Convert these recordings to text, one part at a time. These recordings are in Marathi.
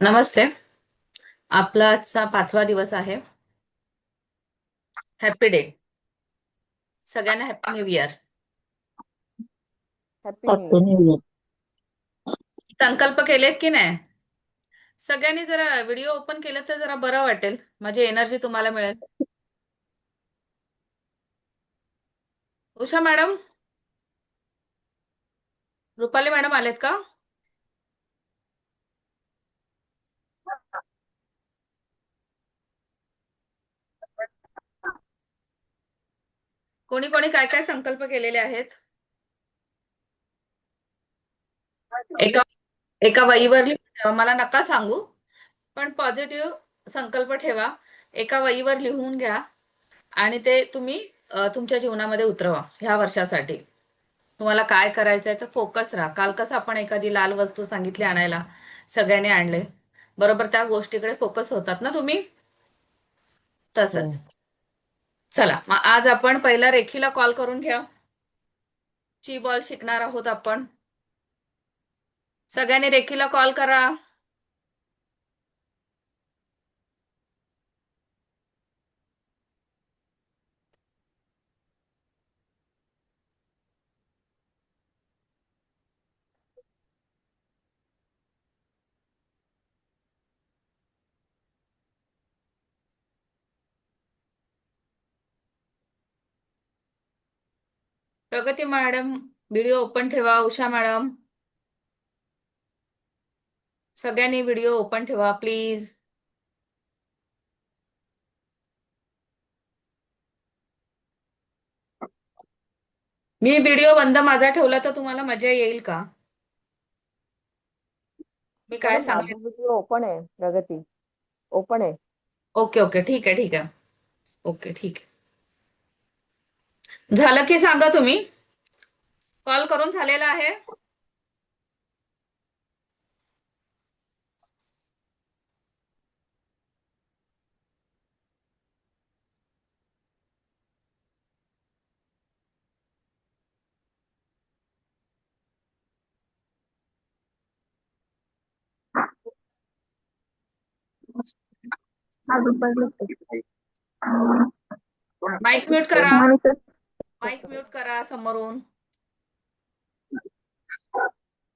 नमस्ते. आपला आजचा 5वा दिवस आहे. Happy day. सगळ्यांना happy new year. Happy new happy year. New year. संकल्प केलेत की नाही? सगळ्यांनी जरा व्हिडिओ ओपन केलं तर जरा बरं वाटेल. माझी एनर्जी तुम्हाला मिळेल. उषा मॅडम, रुपाली मॅडम आलेत का? कोणी कोणी काय काय संकल्प केलेले आहेत? एका एका वहीवर लिहून ठेवा. मला नका सांगू, पण पॉझिटिव्ह संकल्प ठेवा. एका वहीवर लिहून घ्या आणि ते तुम्ही तुमच्या जीवनामध्ये उतरवा ह्या वर्षासाठी. तुम्हाला काय करायचंय तर फोकस राहा. काल कसं आपण एखादी लाल वस्तू सांगितली आणायला, सगळ्यांनी आणले, बरोबर त्या गोष्टीकडे फोकस होतात ना तुम्ही. तसंच. हो. चला मग आज आपण पहिला रेखीला कॉल करून घ्या. ची बॉल शिकणार आहोत आपण. सगळ्यांनी रेखीला कॉल करा. प्रगती मॅडम व्हिडिओ ओपन ठेवा. उषा मॅडम, सगळ्यांनी व्हिडिओ ओपन ठेवा प्लीज. मी व्हिडिओ बंद माझा ठेवला तर तुम्हाला मजा येईल का? मी काय मॅडम सांगेन? माझं व्हिडिओ ओपन आहे. प्रगती ओपन आहे. ओके ओके, ठीक आहे ठीक आहे. ओके ठीक आहे. झालं की सांगा तुम्ही. कॉल करून झालेला आहे. माईक म्यूट करा. माईक म्यूट करा समोरून.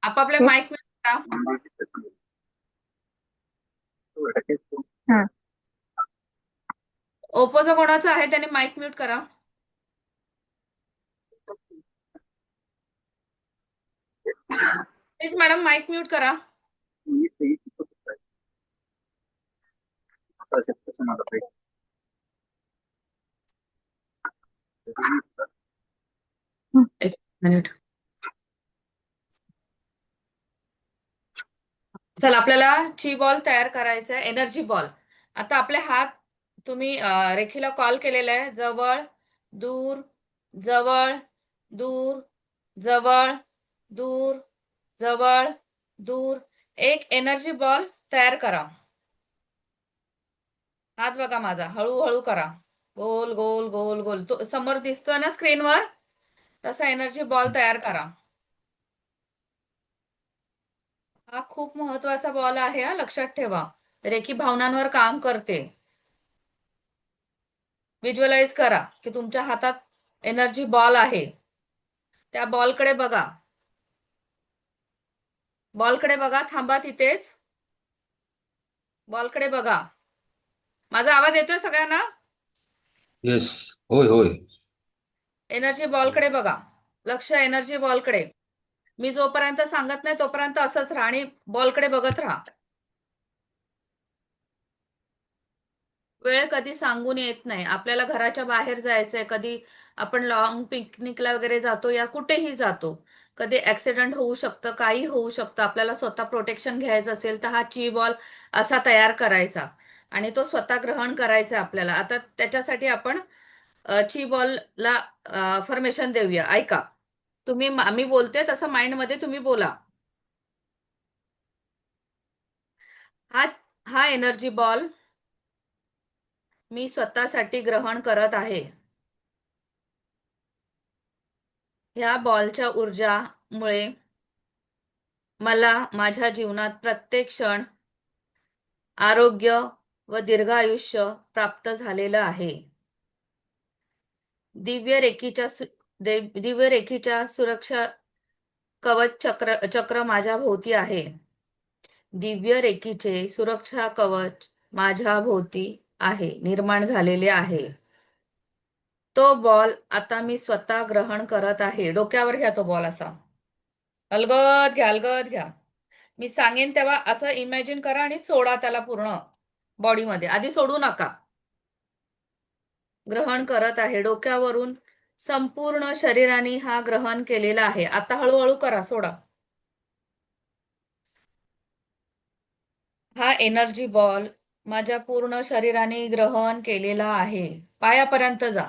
आपापले माईक म्यूट करा. ओप्पोचं कोणाचं आहे त्याने माईक म्यूट करा. प्लीज मॅडम माईक म्यूट करा. एक मिनिट. चला आपल्याला ची बॉल तयार करायचा आहे. Energy ball. आता आपले हात तुम्ही रेखीला कॉल केलेला आहे. जवळ, दूर, जवळ, दूर, जवळ, दूर, जवळ, दूर. एक एनर्जी बॉल तयार करा. हात बघा माझा, हळूहळू करा. गोल गोल गोल गोल. तो समोर दिसतोय ना स्क्रीनवर, तसा एनर्जी बॉल तयार करा. हा खूप महत्वाचा बॉल आहे हा, लक्षात ठेवा. रेखी भावनांवर काम करते. व्हिज्युअलाइज करा की तुमच्या हातात एनर्जी बॉल आहे. त्या बॉलकडे बघा. बॉलकडे बघा, थांबा तिथेच. बॉलकडे बघा. माझा आवाज येतोय सगळ्यांना? येस. होय होय. एनर्जी बॉलकडे बघा. लक्ष एनर्जी बॉलकडे. मी जोपर्यंत सांगत नाही तोपर्यंत असंच राहा आणि बॉलकडे बघत राहा. वेळ कधी सांगून येत नाही. आपल्याला घराच्या बाहेर जायचंय, कधी आपण लॉंग पिकनिकला वगैरे जातो या कुठेही जातो, कधी ऍक्सिडेंट होऊ शकतं, काही होऊ शकतं. आपल्याला स्वतः प्रोटेक्शन घ्यायचं असेल तर हा ची बॉल असा तयार करायचा आणि तो स्वतः ग्रहण करायचा आपल्याला. आता त्याच्यासाठी आपण ची बॉलला फॉर्मेशन देऊया. ऐका, तुम्ही मी बोलते तसं माइंडमध्ये तुम्ही बोला. हा हा एनर्जी बॉल मी स्वतःसाठी ग्रहण करत आहे. ह्या बॉलच्या ऊर्जामुळे मला माझ्या जीवनात प्रत्येक क्षण आरोग्य व दीर्घायुष्य प्राप्त झालेलं आहे. दिव्य रेखीच्या सुरक्षा कवच चक्र माझ्या भोवती आहे. दिव्य रेखीचे सुरक्षा कवच माझ्या भोवती आहे, निर्माण झालेले आहे. तो बॉल आता मी स्वतः ग्रहण करत आहे. डोक्यावर घ्या तो बॉल असा. अलगद घ्या, अलगद घ्या. मी सांगेन तेव्हा असं इमॅजिन करा आणि सोडा त्याला पूर्ण बॉडीमध्ये. आधी सोडू नका. ग्रहण करत आहे. डोक्यावरून संपूर्ण शरीराने हा ग्रहण केलेला आहे. आता हळूहळू करा, सोडा. हा एनर्जी बॉल माझ्या पूर्ण शरीराने ग्रहण केलेला आहे. पायापर्यंत जा.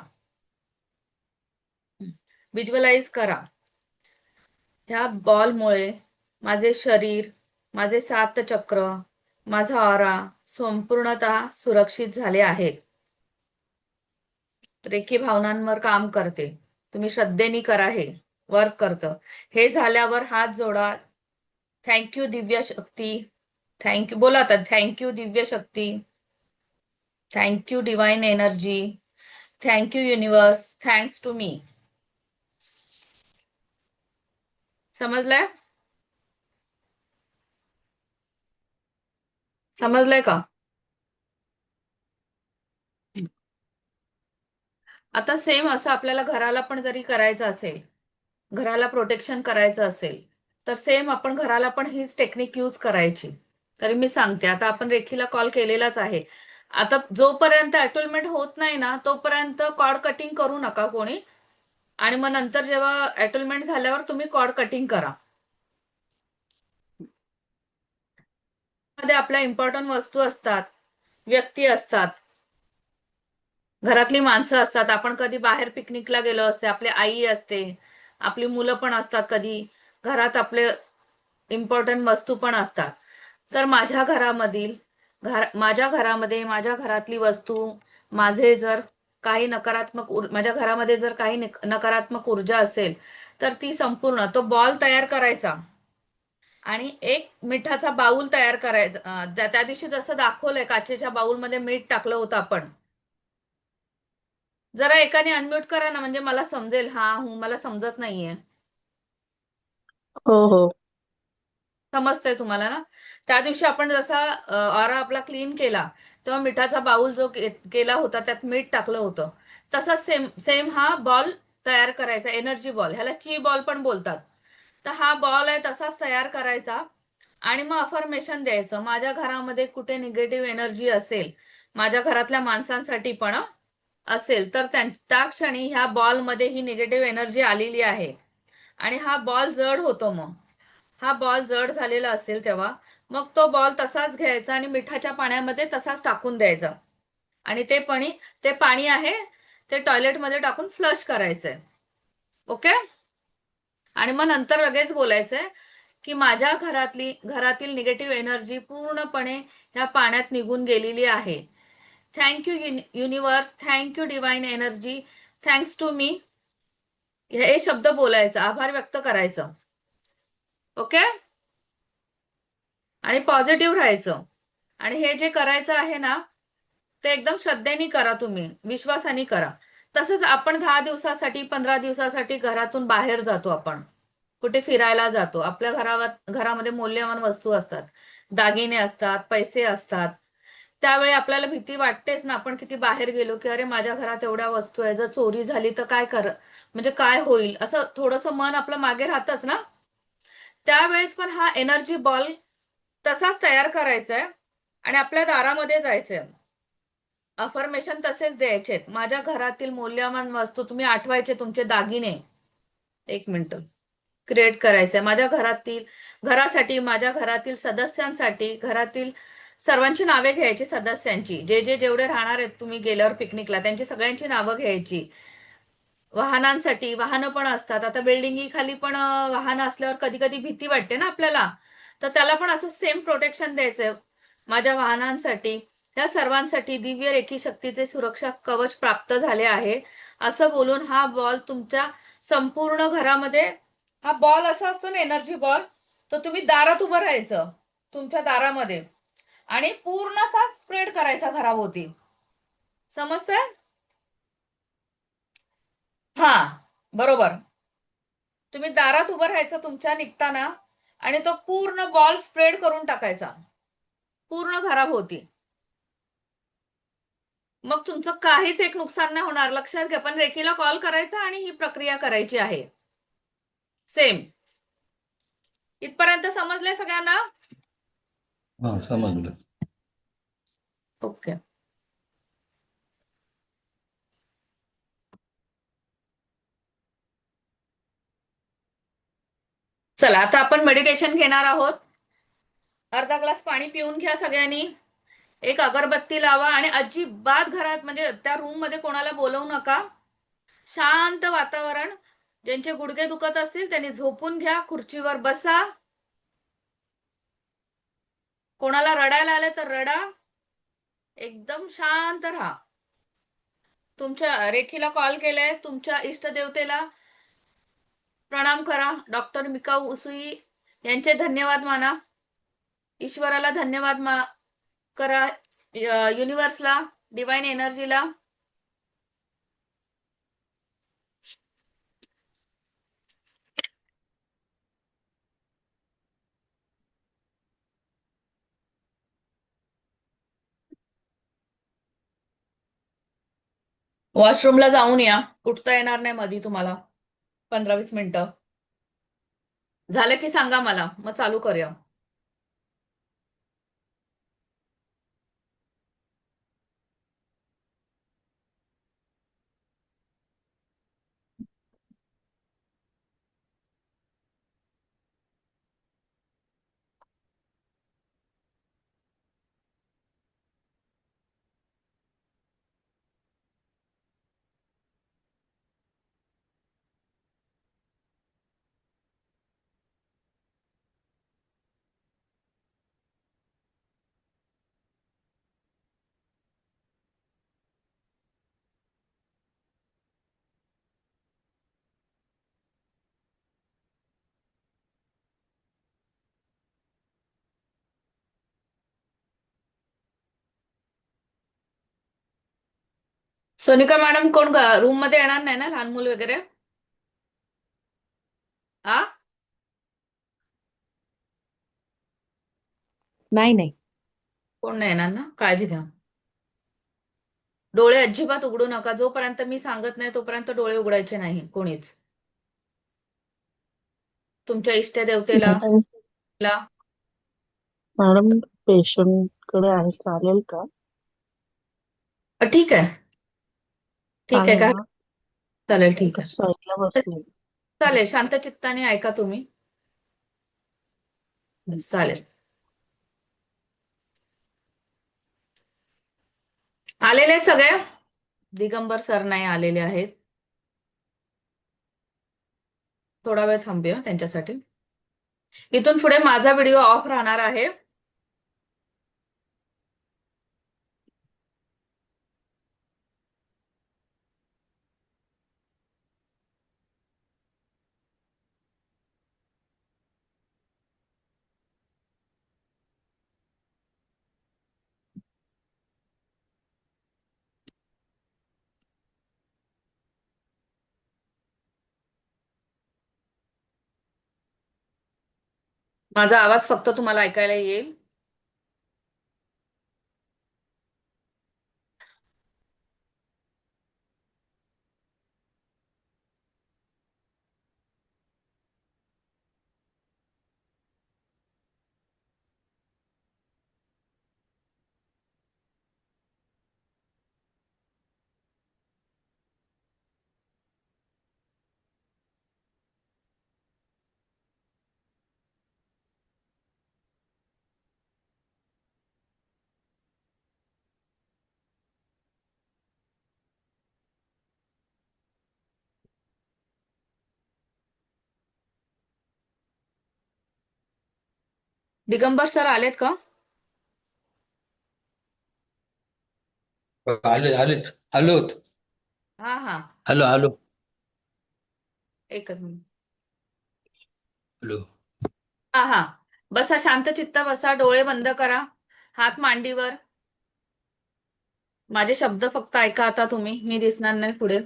व्हिज्युअलाइज करा. ह्या बॉलमुळे माझे शरीर, माझे 7 चक्र, माझा ऑरा संपूर्णतः सुरक्षित झाले आहेत. रेखी भावनांवर काम करते. तुम्ही श्रद्धेने करा, हे वर्क करतं. हे झाल्यावर हात जोडा. थँक्यू दिव्य शक्ती. थँक्यू बोला आता. थँक्यू दिव्य शक्ती. Thank you divine energy. Thank you universe. Thanks to me. समजलंय? समजलंय का? आता सेम असं आपल्याला घराला पण जरी करायचं असेल, घराला प्रोटेक्शन करायचं असेल, तर सेम आपण घराला पण हीच टेक्निक यूज करायची. तरी मी सांगते, आता आपण रेखीला कॉल केलेलाच आहे. आता जोपर्यंत अटोलमेंट होत नाही ना, तोपर्यंत कॉर्ड कटिंग करू नका कोणी. आणि मग नंतर जेव्हा अटोलमेंट झाल्यावर तुम्ही कॉर्ड कटिंग करा. मध्ये आपल्या इम्पॉर्टंट वस्तू असतात, व्यक्ती असतात, घरातली माणसं असतात. आपण कधी बाहेर पिकनिकला गेलो असते, आपली आई असते, आपली मुलं पण असतात, कधी घरात आपले इम्पॉर्टंट वस्तू पण असतात. तर माझ्या घरामध्ये माझ्या घरातली वस्तू, माझे जर काही माझ्या घरामध्ये जर काही नकारात्मक ऊर्जा असेल, तर ती संपूर्ण तो बॉल तयार करायचा आणि एक मिठाचा बाऊल तयार करायचा. त्या दिवशी जसं दाखवलंय, काचेच्या बाऊलमध्ये मीठ टाकलं होतं आपण. जरा एकाने अनम्यूट करा ना, म्हणजे मला समजेल. हा मला समजत नाहीये. हो हो. समजतंय तुम्हाला ना? त्या दिवशी आपण जसा ऑरा आपला क्लीन केला, तेव्हा मिठाचा बाउल जो केला होता, त्यात मीठ टाकलं होतं. तसा सेम सेम हा बॉल तयार करायचा, एनर्जी बॉल. ह्याला ची बॉल पण बोलतात. तर हा बॉल आहे, तसाच तयार करायचा. आणि मग अफर्मेशन द्यायचं, माझ्या घरामध्ये कुठे निगेटिव्ह एनर्जी असेल, माझ्या घरातल्या माणसांसाठी पण असेल, तर त्या क्षणी ह्या बॉलमध्ये ही निगेटिव्ह एनर्जी आलेली आहे. आणि हा बॉल जड होतो. मग हा बॉल जड झालेला असेल तेव्हा मग तो बॉल तसाच घ्यायचा आणि मिठाच्या पाण्यामध्ये तसाच टाकून द्यायचा. आणि ते पाणी आहे, ते टॉयलेटमध्ये टाकून फ्लश करायचंय. ओके. आणि मग नंतर लगेच बोलायचंय की माझ्या घरातील निगेटिव्ह एनर्जी पूर्णपणे ह्या पाण्यात निघून गेलेली आहे. Thank you universe. Thank you divine energy. Thanks to me. हे शब्द बोलायचं, आभार व्यक्त करायचं. ओके. आणि पॉझिटिव्ह राहायचं. आणि हे जे करायचं आहे ना, ते एकदम श्रद्धेने करा, तुम्ही विश्वासाने करा. तसंच आपण 10 दिवसासाठी 15 दिवसासाठी घरातून बाहेर जातो, आपण कुठे फिरायला जातो. आपल्या घरामध्ये मौल्यवान वस्तू असतात, दागिने असतात, पैसे असतात. त्यावेळी आपल्याला भीती वाटतेच ना. आपण किती बाहेर गेलो की अरे माझ्या घरात एवढ्या वस्तू आहे, जर चोरी झाली तर म्हणजे काय होईल, असं थोडंसं मन आपलं मागे राहतच ना. त्यावेळेस पण हा एनर्जी बॉल तसाच तयार करायचा आहे आणि आपल्या दारामध्ये जायचंय. अफर्मेशन तसेच द्यायचे, माझ्या घरातील मौल्यवान वस्तू तुम्ही आठवायचे, तुमचे दागिने. एक मिनिट. क्रिएट करायचंय घरासाठी, माझ्या घरातील सदस्यांसाठी, घरातील सर्वांची नावे घ्यायची, सदस्यांची, जे जेवढे राहणार आहेत तुम्ही गेल्यावर पिकनिकला, त्यांची सगळ्यांची नावं घ्यायची. वाहनांसाठी, वाहनं पण असतात. आता बिल्डिंगी खाली पण वाहनं असल्यावर कधी कधी भीती वाटते ना आपल्याला. तर त्याला पण असं सेम प्रोटेक्शन द्यायचंय. माझ्या वाहनांसाठी, या सर्वांसाठी दिव्य रेखी शक्तीचे सुरक्षा कवच प्राप्त झाले आहे, असं बोलून हा बॉल तुमच्या संपूर्ण घरामध्ये, हा बॉल असा असतो ना, एनर्जी बॉल, तो तुम्ही दारात उभं राहायचं, तुमच्या दारामध्ये. आणि पूर्ण असा स्प्रेड करायचा घराभोवती. समजतंय? हा, बरोबर. तुम्ही दारात उभं राहायचं तुमच्या निघताना आणि तो पूर्ण बॉल स्प्रेड करून टाकायचा पूर्ण घराभोवती. मग तुमचं काहीच एक नुकसान नाही होणार. लक्षात घ्या. पण रेखीला कॉल करायचा आणि ही प्रक्रिया करायची आहे. सेम. इथपर्यंत समजलंय सगळ्यांना? हा, समजलं. ओके. चला, आता आपण मेडिटेशन घेणार आहोत. अर्धा ग्लास पाणी पिऊन घ्या सगळ्यांनी. एक अगरबत्ती लावा आणि अजिबात घरात म्हणजे त्या रूम मध्ये कोणाला बोलवू नका. शांत वातावरण. ज्यांचे गुडघे दुखत असतील त्यांनी झोपून घ्या, खुर्चीवर बसा. कोणाला रडायला आले तर रडा. एकदम शांत राहा. तुमच्या रेखीला कॉल केलाय, तुमच्या इष्टदेवतेला प्रणाम करा. डॉक्टर मिकाऊ उसुई यांचे धन्यवाद माना. ईश्वराला धन्यवाद करा. युनिव्हर्सला, डिवाइन एनर्जीला. वॉशरूमला जाऊन या. उठता येणार नाही मधी तुम्हाला. 15-20 मिनिटं झालं की सांगा मला, मग चालू करूया. सोनिका मॅडम, कोण रूम मध्ये येणार नाही ना, लहान मुल वगैरे? आ? नाही नाही. कोण नाही येणार ना? काळजी घ्या. डोळे अजिबात उघडू नका. जोपर्यंत मी सांगत नाही तोपर्यंत डोळे उघडायचे नाही कोणीच. तुमच्या इष्टदेवतेला मॅडम ला मॅडम पेशंट कडे आहे, चालेल का? ठीक आहे. ठीक आहे चालेल का? ना? चालेल, ठीक आहे. साईडला बसले. चालेल, शांत चित्ताने ऐका तुम्ही. चालेल. आलेले सगळे? दिगंबर सर नाही आलेले आहेत. थोडा वेळ थांबूया त्यांच्यासाठी. इथून पुढे माझा व्हिडिओ ऑफ राहणार आहे. माझा आवाज फक्त तुम्हाला ऐकायला येईल. दिगंबर सर आलेत का? आलेत आलोत. हा हा. Hello hello. एकच मिनिट. हॅलो. हा हा. बसा, शांत चित्त बसा, डोळे बंद करा. हात मांडीवर. माझे शब्द फक्त ऐका आता तुम्ही, मी दिसणार नाही पुढे.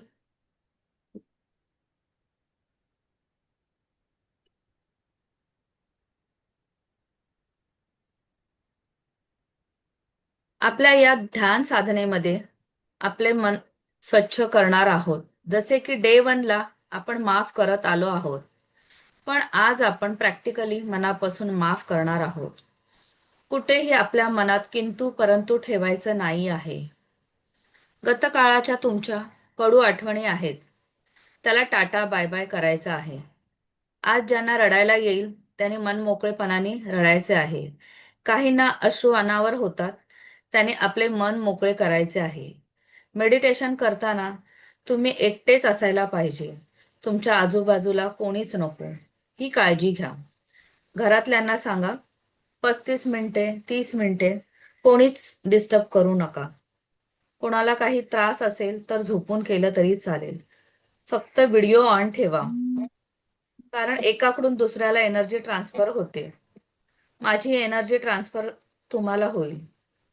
आपल्या या ध्यान साधनेमध्ये आपले मन स्वच्छ करणार आहोत. जसे की डे 1 ला आपण माफ करत आलो आहोत, पण आज आपण प्रॅक्टिकली मनापासून माफ करणार आहोत. कुठेही आपल्या मनात किंतु परंतु ठेवायचं नाही आहे. गतकाळाच्या तुमच्या कडू आठवणी आहेत, त्याला टाटा बाय बाय करायचं आहे. आज ज्यांना रडायला येईल त्याने मनमोकळेपणाने रडायचे आहे. काहींना अश्रू अनावर होतात, त्याने आपले मन मोकळे करायचे आहे. मेडिटेशन करताना तुम्ही एकटेच असायला पाहिजे. तुमच्या आजूबाजूला कोणीच नको, ही काळजी घ्या. घरातल्यांना सांगा 35 मिनिटे 30 मिनिटे कोणीच डिस्टर्ब करू नका. कोणाला काही त्रास असेल तर झोपून केलं तरी चालेल. फक्त व्हिडिओ ऑन ठेवा, कारण एकाकडून दुसऱ्याला एनर्जी ट्रान्सफर होते. माझी एनर्जी ट्रान्सफर तुम्हाला होईल,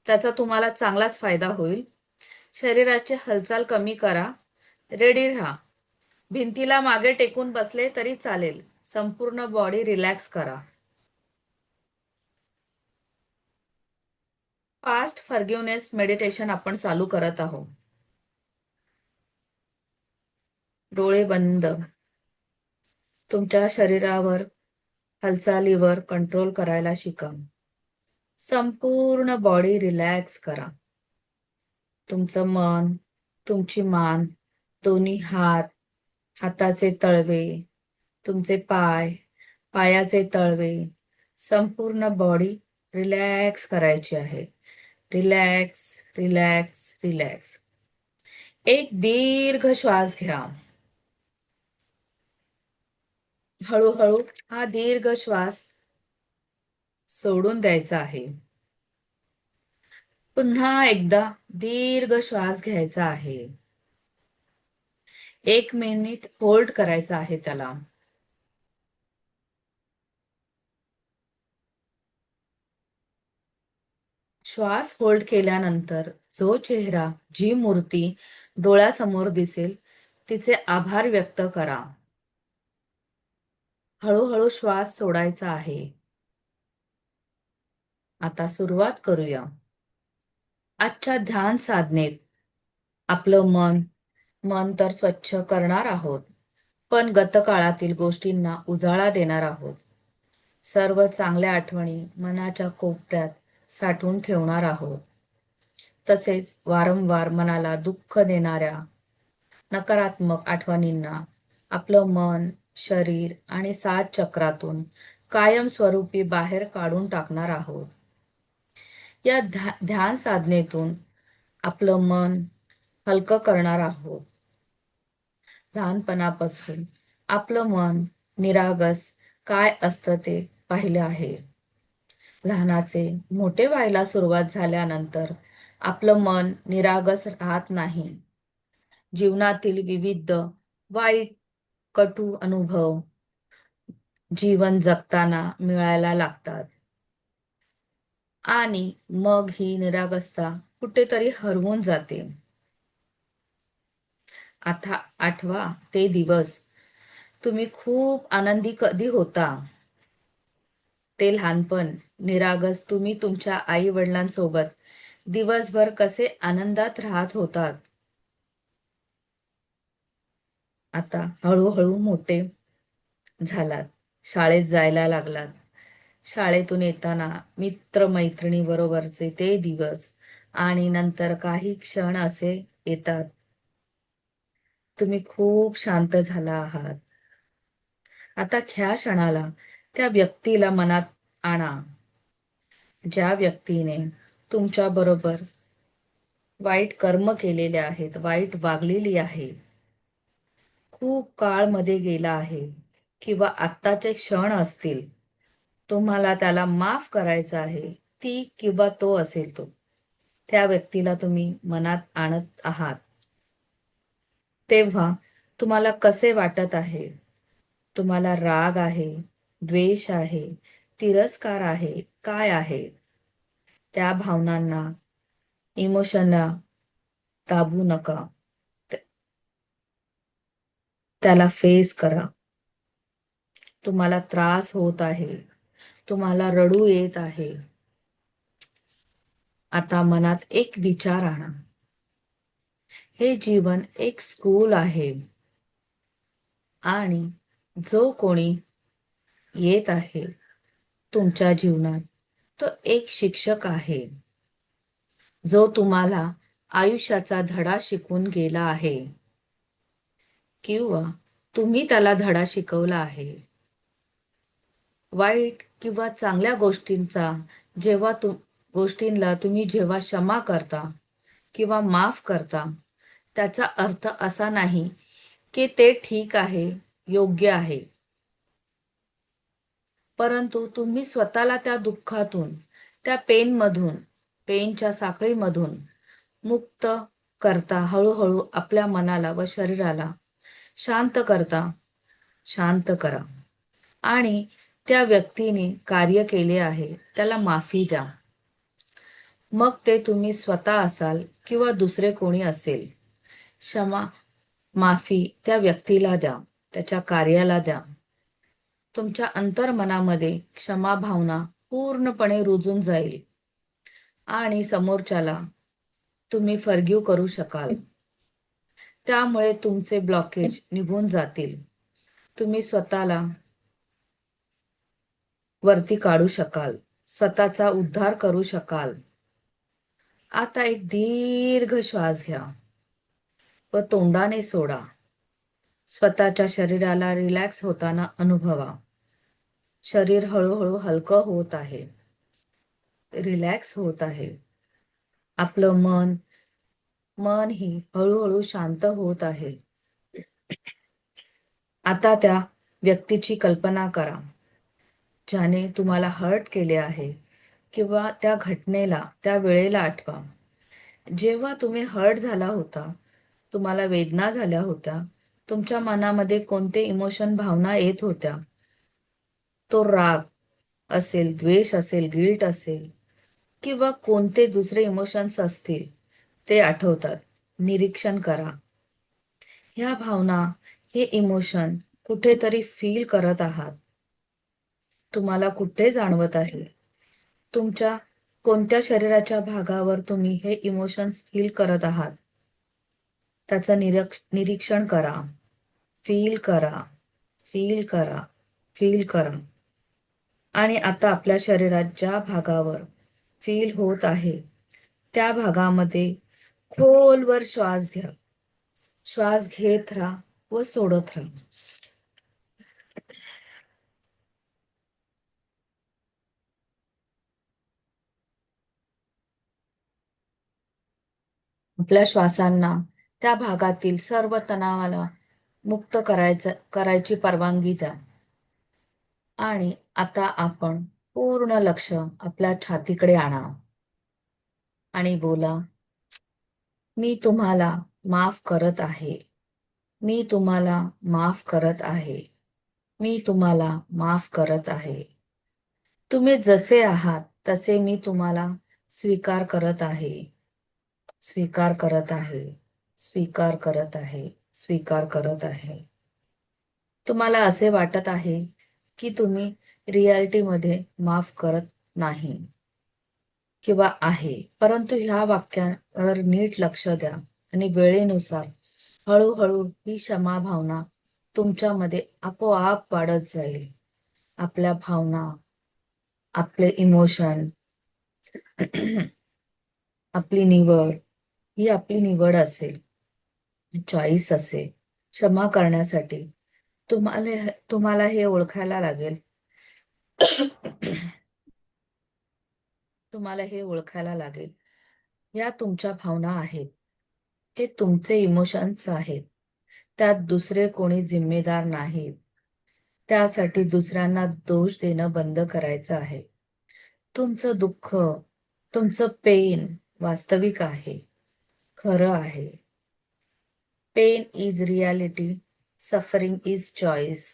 त्याचा तुम्हाला चांगलाच फायदा होईल. शरीराची हालचाल कमी करा. रेडी राहा. भिंतीला मागे टेकून बसले तरी चालेल. संपूर्ण बॉडी रिलॅक्स करा. फास्ट फॉरगिव्हनेस मेडिटेशन आपण चालू करत आहोत. डोळे बंद. तुमच्या शरीरावर हालचालीवर कंट्रोल करायला शिका. संपूर्ण बॉडी रिलॅक्स करा. तुमचं मन, तुमची मान, दोन्ही हात, हाताचे तळवे, तुमचे पाय, पायाचे तळवे, संपूर्ण बॉडी रिलॅक्स करायची आहे. Relax, relax, relax. एक दीर्घ श्वास घ्या. हळूहळू हा दीर्घ श्वास सोडून द्यायचा आहे. पुन्हा एकदा दीर्घ श्वास घ्यायचा आहे. 1 मिनिट होल्ड करायचा आहे त्याला. श्वास होल्ड केल्यानंतर जो चेहरा, जी मूर्ती डोळ्यासमोर दिसेल तिचे आभार व्यक्त करा. हळूहळू श्वास सोडायचा आहे. आता सुरुवात करूया. आजच्या ध्यान साधनेत आपलं मन तर स्वच्छ करणार आहोत, पण गतकाळातील गोष्टींना उजाळा देणार आहोत. सर्व चांगल्या आठवणी मनाच्या कोपऱ्यात साठवून ठेवणार आहोत. तसेच वारंवार मनाला दुःख देणाऱ्या नकारात्मक आठवणींना आपलं मन, शरीर आणि 7 चक्रातून कायमस्वरूपी बाहेर काढून टाकणार आहोत. या ध्यान साधनेतून आपलं मन हलकं करणार आहोत. लहानपणापासून आपलं मन निरागस काय असतं ते पाहिले आहे. लहानाचे मोठे व्हायला सुरुवात झाल्यानंतर आपलं मन निरागस राहत नाही. जीवनातील विविध वाईट, कटू अनुभव जीवन जगताना मिळायला लागतात आणि मग ही निरागसता कुठेतरी हरवून जाते. आता आठवा ते दिवस. तुम्ही खूप आनंदी कधी होता. ते लहानपण, निरागस तुम्ही तुमच्या आई वडिलांसोबत दिवसभर कसे आनंदात राहत होतात. आता हळूहळू मोठे झालात, शाळेत जायला लागलात. शाळेतून येताना मित्र मैत्रिणी बरोबरचे ते दिवस आणि नंतर काही क्षण असे येतात तुम्ही खूप शांत झाला आहात. आता ह्या क्षणाला त्या व्यक्तीला मनात आणा, ज्या व्यक्तीने तुमच्या बरोबर वाईट कर्म केलेले आहेत, वाईट वागलेली आहे, खूप काळ मध्ये गेला आहे किंवा आत्ताचे क्षण असतील. तुम्हाला त्याला माफ करायचं आहे. ती किंवा तो असेल तो, त्या व्यक्तीला तुम्ही मनात आणत आहात. तेव्हा तुम्हाला कसे वाटत आहे? तुम्हाला राग आहे, द्वेष आहे, तिरस्कार आहे, काय आहे? त्या भावनांना, इमोशनला दाबू नका. त्याला फेस करा. तुम्हाला त्रास होत आहे, तुम्हाला रडू येत आहे. आता मनात एक विचार आणा. हे जीवन एक स्कूल आहे आणि जो कोणी येत आहे तुमच्या जीवनात तो एक शिक्षक आहे, जो तुम्हाला आयुष्याचा धडा शिकवून गेला आहे किंवा तुम्ही त्याला धडा शिकवला आहे. वाईट किंवा चांगल्या गोष्टींना तुम्ही जेव्हा क्षमा करता किंवा माफ करता, त्याचा अर्थ असा नाही की ते ठीक आहे, योग्य आहे. परंतु तुम्ही स्वतःला त्या दुःखातून, त्या पेनच्या साखळीमधून मुक्त करता. हळूहळू आपल्या मनाला व शरीराला शांत करा. आणि त्या व्यक्तीने कार्य केले आहे त्याला माफी द्या. मग ते तुम्ही स्वतः असाल किंवा दुसरे कोणी असेल. माफी त्या व्यक्तीला द्या, त्याच्या कार्याला द्या. तुमच्या अंतर्मनामध्ये क्षमा भावना पूर्णपणे रुजून जाईल आणि समोरच्याला तुम्ही फॉरगिव्ह करू शकाल. त्यामुळे तुमचे ब्लॉकेज निघून जातील. तुम्ही स्वतःला वरती काढू शकाल, स्वतःचा उद्धार करू शकाल. आता एक दीर्घ श्वास घ्या व तोंडाने सोडा. स्वतःच्या शरीराला रिलॅक्स होताना अनुभवा. शरीर हळूहळू हलकं होत आहे, रिलॅक्स होत आहे. आपलं मन ही हळूहळू शांत होत आहे. आता त्या व्यक्तीची कल्पना करा ज्याने तुम्हाला हर्ट केले आहे किंवा त्या घटनेला, त्या वेळेला आठवा जेव्हा तुम्ही हर्ट झाला होता, तुम्हाला वेदना झाल्या होत्या. तुमच्या मनामध्ये कोणते इमोशन, भावना येत होत्या. तो राग असेल, द्वेष असेल, गिल्ट असेल किंवा कोणते दुसरे इमोशन्स असतील, ते आठवतात. निरीक्षण करा. ह्या भावना, हे इमोशन कुठेतरी फील करत आहात. तुम्हाला कुठे जाणवत आहे? तुमच्या कोणत्या शरीराच्या भागावर तुम्ही हे इमोशन्स फील करत आहात? त्याचं निरीक्षण करा. फील करा, फील करा, फील करा. आणि आता आपल्या शरीरात ज्या भागावर फील होत आहे त्या भागामध्ये खोलवर श्वास घ्या. श्वास घेत राहा व सोडत राहा. आपल्या श्वासांना त्या भागातील सर्व तणावाला मुक्त करायची परवानगी द्या. आणि आता आपण पूर्ण लक्ष आपल्या छातीकडे आणा आणि बोला, मी तुम्हाला माफ करत आहे. मी तुम्हाला माफ करत आहे. मी तुम्हाला माफ करत आहे. तुम्ही जसे आहात तसे मी तुम्हाला स्वीकार करत आहे. स्वीकार करत आहे. स्वीकार करत आहे. स्वीकार करत आहे. तुम्हाला असे वाटत आहे की तुम्ही रियालिटीमध्ये माफ करत नाही किंवा आहे, परंतु ह्या वाक्यावर नीट लक्ष द्या आणि वेळेनुसार हळूहळू ही क्षमा भावना तुमच्यामध्ये आपोआप वाढत जाईल. आपल्या भावना, आपले इमोशन, आपली निवड ही आपली निवड असेल, चॉईस असेल. क्षमा करण्यासाठी तुम्हाला हे ओळखायला लागेल. तुम्हाला हे ओळखायला लागेल, या तुमच्या भावना आहेत, हे तुमचे इमोशन्स आहेत. त्यात दुसरे कोणी जिम्मेदार नाहीत. त्यासाठी दुसऱ्यांना दोष देणं बंद करायचं आहे. तुमचं दुःख, तुमचं पेन वास्तविक आहे, खरं आहे. Pain is reality, suffering is choice.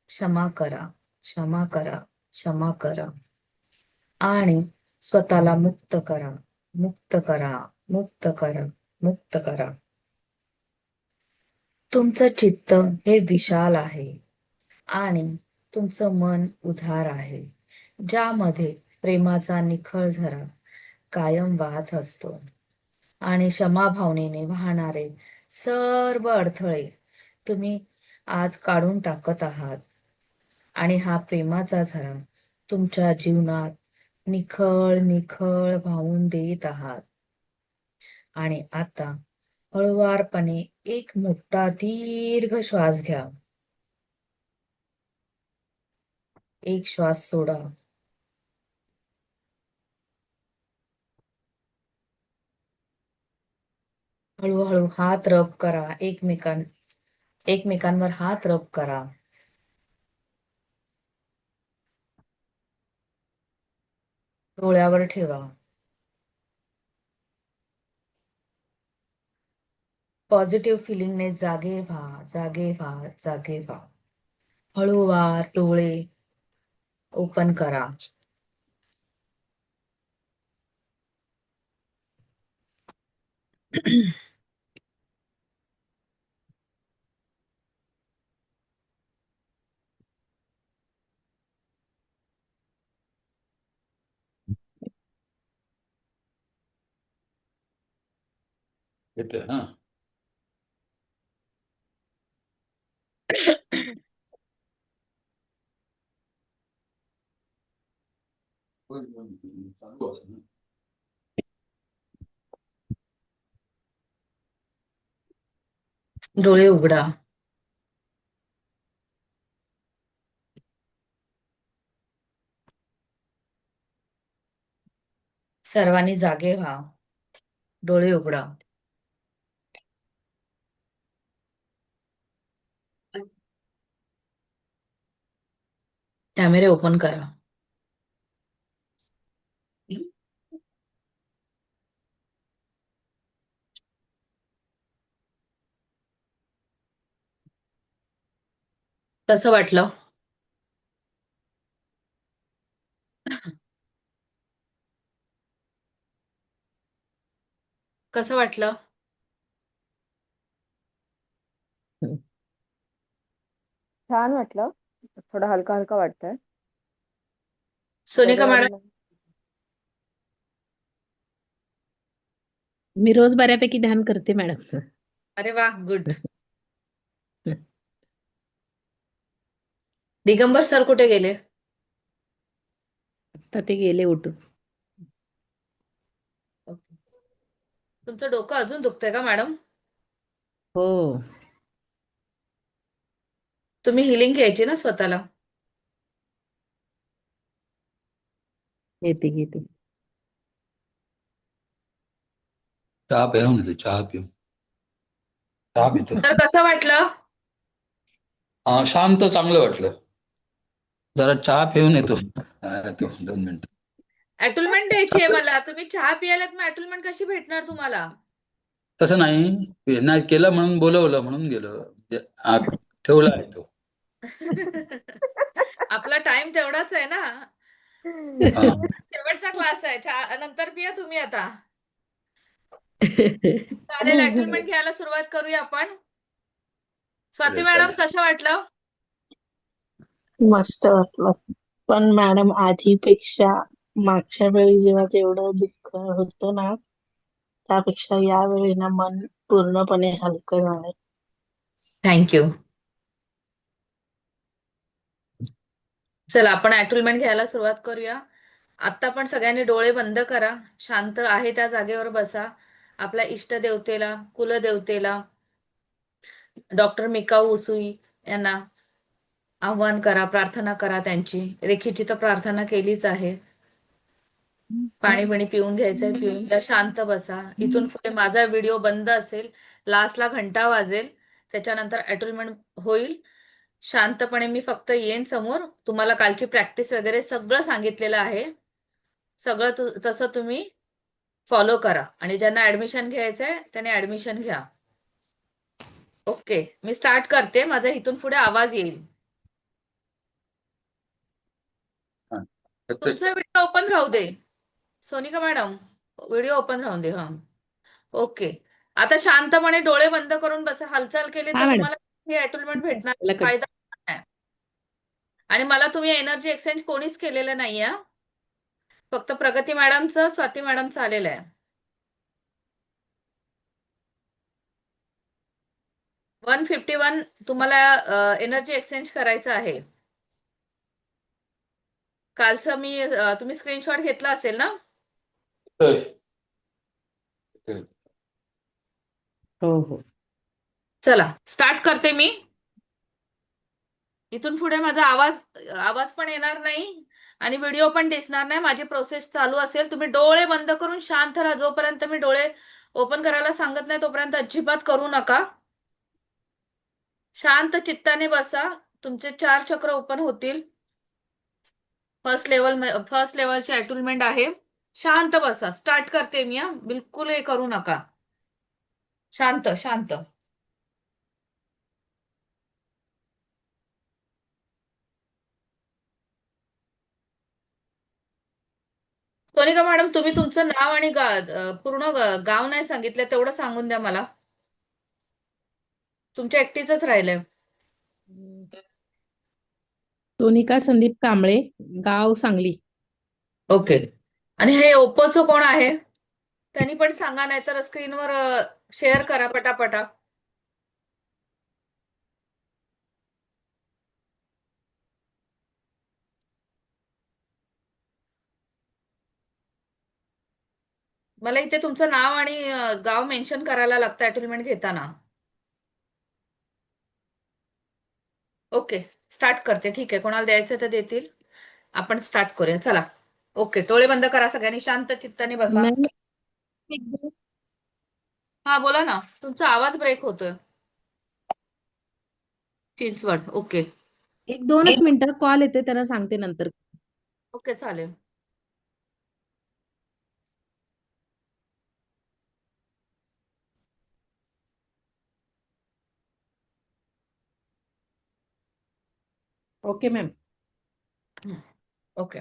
क्षमा करा, क्षमा करा, क्षमा करा. आणि स्वतःला मुक्त करा, मुक्त करा, मुक्त करा, मुक्त करा. तुमचं चित्त हे विशाल आहे आणि तुमचं मन उदार आहे, ज्यामध्ये प्रेमाचा निखळ झरा कायम वाहत असतो आणि क्षमाभावनेने वाहणारे सर्व अडथळे तुम्ही आज काढून टाकत आहात आणि हा प्रेमाचा झरा तुमच्या जीवनात निखळ निखळ वाहून देत आहात. आणि आता हळुवारपणे एक मोठा दीर्घ श्वास घ्या. एक श्वास सोडा. हळूहळू हात रब करा, एकमेकांवर हात रब करा. डोळ्यावर ठेवा. पॉझिटिव्ह फिलिंगने जागे व्हा, जागे व्हा, जागे व्हा. हळूवार डोळे ओपन करा. येतोय हा. चालू असेल ना. डोळे उघडा. सर्वांनी जागे व्हा. डोळे उघडा. कॅमेरे ओपन करा. कसं वाटलं? कसं वाटलं? छान वाटलं. थोडं हलका हलका वाटतंय. सोनिका मॅडम, शरीराला मी रोज बऱ्यापैकी ध्यान करते मॅडम. अरे वा, गुड. दिगंबर सर कुठे गेले? आता ते गेले उठून. ओके. तुमचं डोकं अजून दुखतंय का मॅडम? हो, तुम्ही हिलिंग घ्यायची ना स्वतःला. घेते घेते. चहा पिऊन येतो, चहा पिऊ. चहा पितो. तर कसं वाटलं? शांत चांगलं वाटलं. जरा चहा पिऊन येतो. येतो 2 मिनिटं. ॲटुलमेंट द्यायची आहे मला. तुम्ही चहा पियालात, मग ॲटुलमेंट कशी भेटणार तुम्हाला? तसं नाही, नाही केलं म्हणून बोलवलं म्हणून गेलो. म्हणजे, ठेवला आहे तो. आपला टाइम तेवढाच आहे ना. हा. शेवटचा क्लास आहे. नंतर पिया तुम्ही आता. चालेल, ॲटुलमेंट घ्यायला सुरुवात करूया आपण. स्वाती चालेल, मॅडम, चालेल. कसं वाटलं? मस्त वाटलं. पण मॅडम आधीपेक्षा मागच्या वेळी जेव्हा जेवढं दुःख होतं ना, त्यापेक्षा यावेळी ना मन पूर्णपणे हलकं झालंय. थँक्यू. चला, आपण ॲटुलमेंट घ्यायला सुरुवात करूया. आता पण सगळ्यांनी डोळे बंद करा. शांत आहे त्या जागेवर बसा. आपल्या इष्टदेवतेला, कुलदेवतेला, डॉक्टर मिकाऊ उसूई यांना आव्हान करा, प्रार्थना करा त्यांची. रेखीची तर प्रार्थना केलीच आहे. पाणी बिणी पिऊन घ्यायचंय, पिऊन घ्या. शांत बसा. इथून पुढे माझा व्हिडिओ बंद असेल. लास्टला घंटा वाजेल. त्याच्यानंतर ॲटुलमेंट होईल. शांतपणे मी फक्त येईन समोर. तुम्हाला कालची प्रॅक्टिस वगैरे सगळं सांगितलेलं आहे. सगळं तसं तुम्ही फॉलो करा. आणि ज्यांना ऍडमिशन घ्यायचंय त्यांनी ऍडमिशन घ्या. ओके, मी स्टार्ट करते. माझा इथून पुढे आवाज येईल. हा. येतोय. तुमचा व्हिडिओ ओपन राहू दे. सोनिका मॅडम, व्हिडिओ ओपन राहून दे. हा, ओके. आता शांतपणे डोळे बंद करून बसा. हालचाल केली हा तर मॅडम. तुम्हाला हे अटुलमेंट भेटणार, मला कट. फायदा होणार नाही. आणि मला तुम्ही एनर्जी एक्सचेंज कोणीच केलेलं नाहीये. फक्त प्रगती मॅडमचं, स्वाती मॅडमचं आलेलं आहे. 151 तुम्हाला एनर्जी एक्सचेंज करायचं आहे. कालचं तुम्ही स्क्रीनशॉट घेतला असेल ना? होय. हो हो. चला स्टार्ट करते मी. इथून पुढे माझा आवाज आवाज पण येणार नाही आणि व्हिडिओ पण दिसणार नाही. माझी प्रोसेस चालू असेल. तुम्ही डोळे बंद करून शांत राहा. जोपर्यंत मी डोळे ओपन करायला सांगत नाही तोपर्यंत अजिबात करू नका. शांत चित्ताने बसा. तुमचे 4 चक्र ओपन होतील. फर्स्ट लेवलची अटुलमेंट आहे. शांत बसा. स्टार्ट करते मी. बिलकुल हे करू नका. शांत शांत. सोनिका मॅडम, तुम्ही तुमचं नाव आणि पूर्ण गाव नाही सांगितलं, तेवढं सांगून द्या मला. तुमच्या एकटीच राहिलंय. सोनिका संदीप कांबळे, गाव सांगली. ओके. आणि हे ओप्पोचं कोण आहे त्यांनी पण सांगा, नाही तर स्क्रीनवर शेअर करा पटापटा. मला इथे तुमचं नाव आणि गाव मेन्शन करायला लागतं अटुलमेंट घेताना. ओके, स्टार्ट करते. ठीक आहे, कोणाला द्यायचं तर देतील. आपण स्टार्ट करूया. चला. ओके, डोळे बंद करा. सगळ्यांनी शांत चित्ताने बसा. मॅम, एक हा, बोला ना. तुमचा आवाज ब्रेक होतोय. चिंचवड. ओके. एक दोनच मिनिटं, कॉल येते त्यांना सांगते नंतर. ओके, चालेल. Okay ma'am. Okay.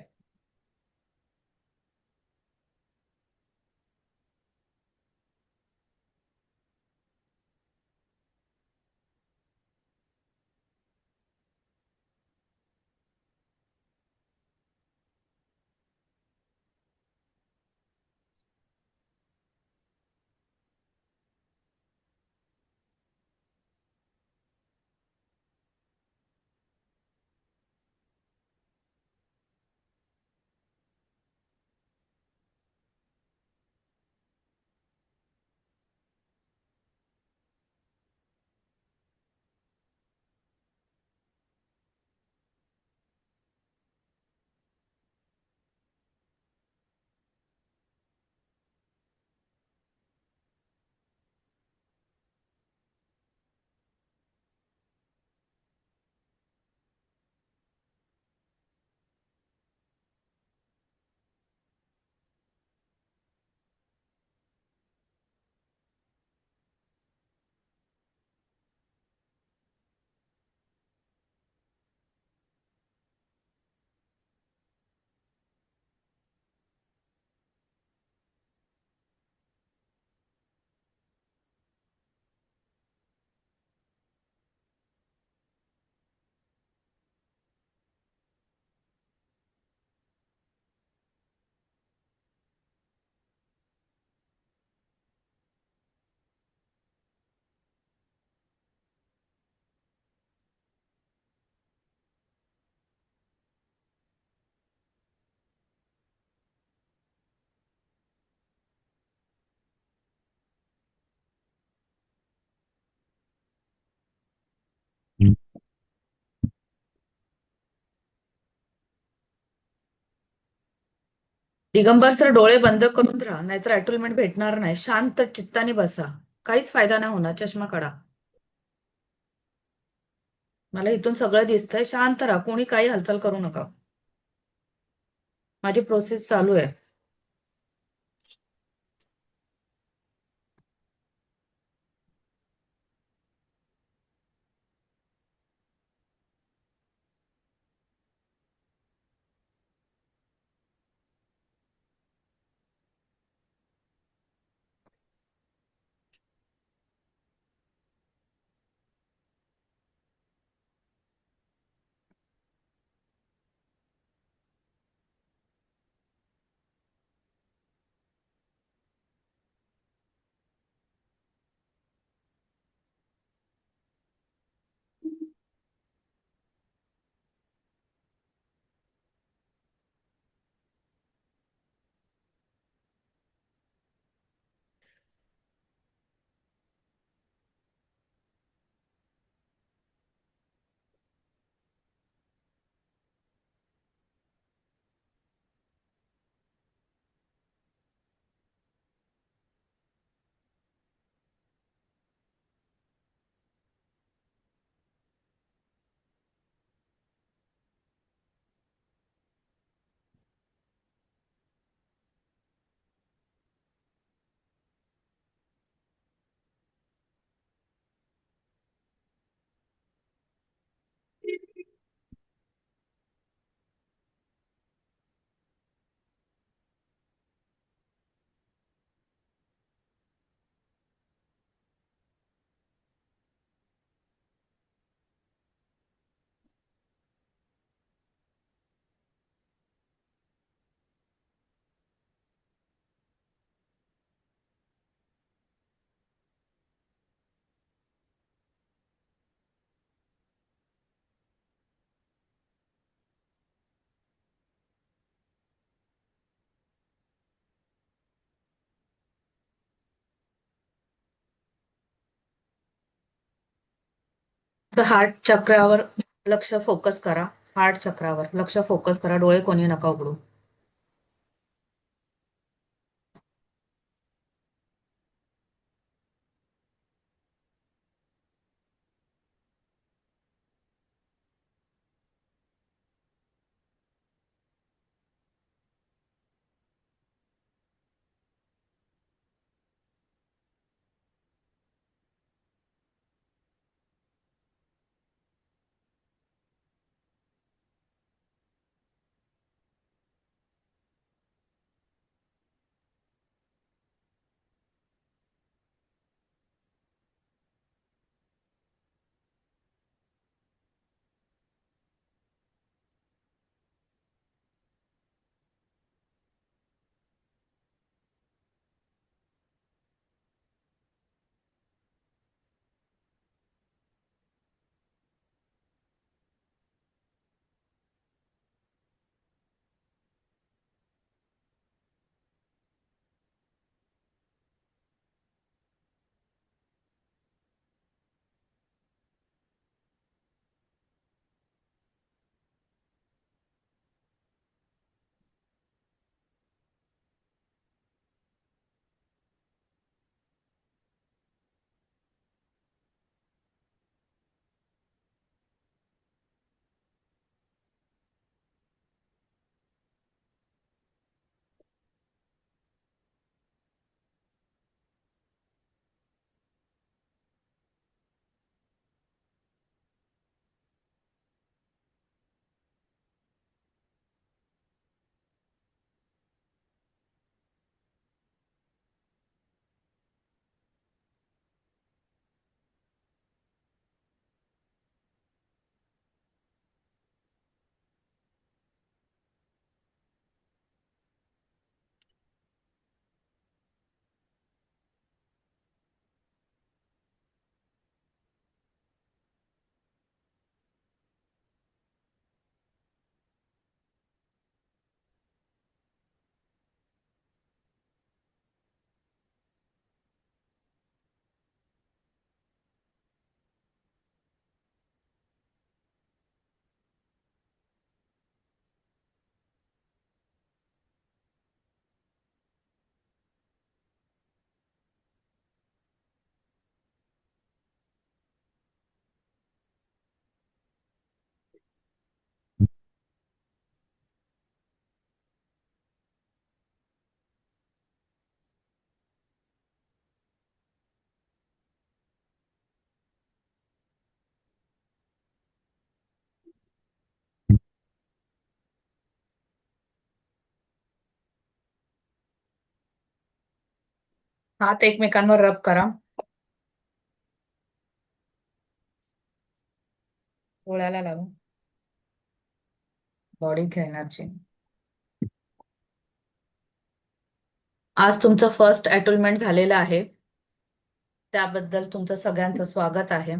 Digambar sir, डोळे बंद करून राहा, नाहीतर अटुलमेंट भेटणार नाही. शांत चित्ताने बसा. काहीच फायदा नाही होणार. चष्मा काढा. मला इथून सगळं दिसतंय. शांत राहा. कोणी काही हालचाल करू नका. माझी प्रोसेस चालू आहे. तर हार्ट चक्रावर लक्ष फोकस करा. हार्ट चक्रावर लक्ष फोकस करा. डोळे कोणी नका उघडू. हात एकमेकांवर रब करा. डोळ्याला लावा. बॉडीत घ्या एनर्जी. आज तुमचं फर्स्ट अटोनमेंट झालेलं आहे. त्याबद्दल तुमचं सगळ्यांचं स्वागत आहे.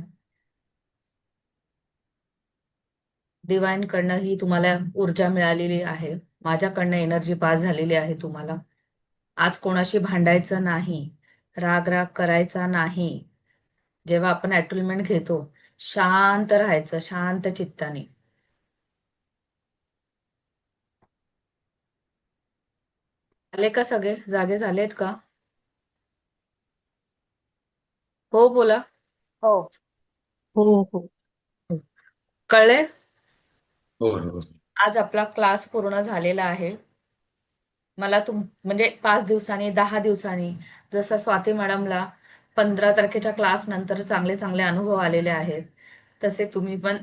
डिवाइन कडनं ही तुम्हाला ऊर्जा मिळालेली आहे. माझ्याकडनं एनर्जी पास झालेली आहे तुम्हाला. आज कोणाशी भांडायचं नाही. राग राग करायचा नाही. जेव्हा आपण अटोनमेंट घेतो शांत राहायचं, शांत चित्ताने. आले का सगळे? जागे झालेत का? हो बोला. हो. हो हो. कळले? हो हो. आज आपला क्लास पूर्ण झालेला आहे. मला म्हणजे 5 दिवसांनी 10 दिवसांनी जसं स्वाती मॅडमला 15 तारखेच्या क्लास नंतर चांगले चांगले अनुभव आलेले आहेत, तसे तुम्ही पण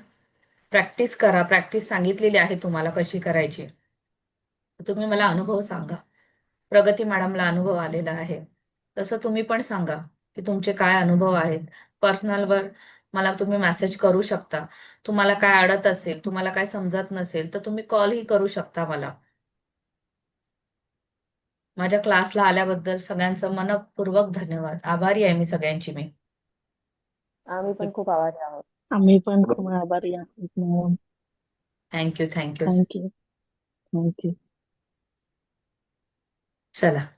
प्रॅक्टिस करा. प्रॅक्टिस सांगितलेली आहे तुम्हाला कशी करायची. तुम्ही मला अनुभव सांगा. प्रगती मॅडमला अनुभव आलेला आहे, तसं तुम्ही पण सांगा की तुमचे काय अनुभव आहेत. पर्सनलवर मला तुम्ही मेसेज करू शकता. तुम्हाला काय अडत असेल, तुम्हाला काय समजत नसेल तर तुम्ही कॉलही करू शकता मला. माझ्या क्लासला आल्याबद्दल सगळ्यांचं मनपूर्वक धन्यवाद. आभारी आहे मी सगळ्यांची. आम्ही पण खूप आभारी आहोत. आम्ही पण खूप आभारी आहोत मॅम. थँक्यू. थँक्यू. थँक्यू. चला.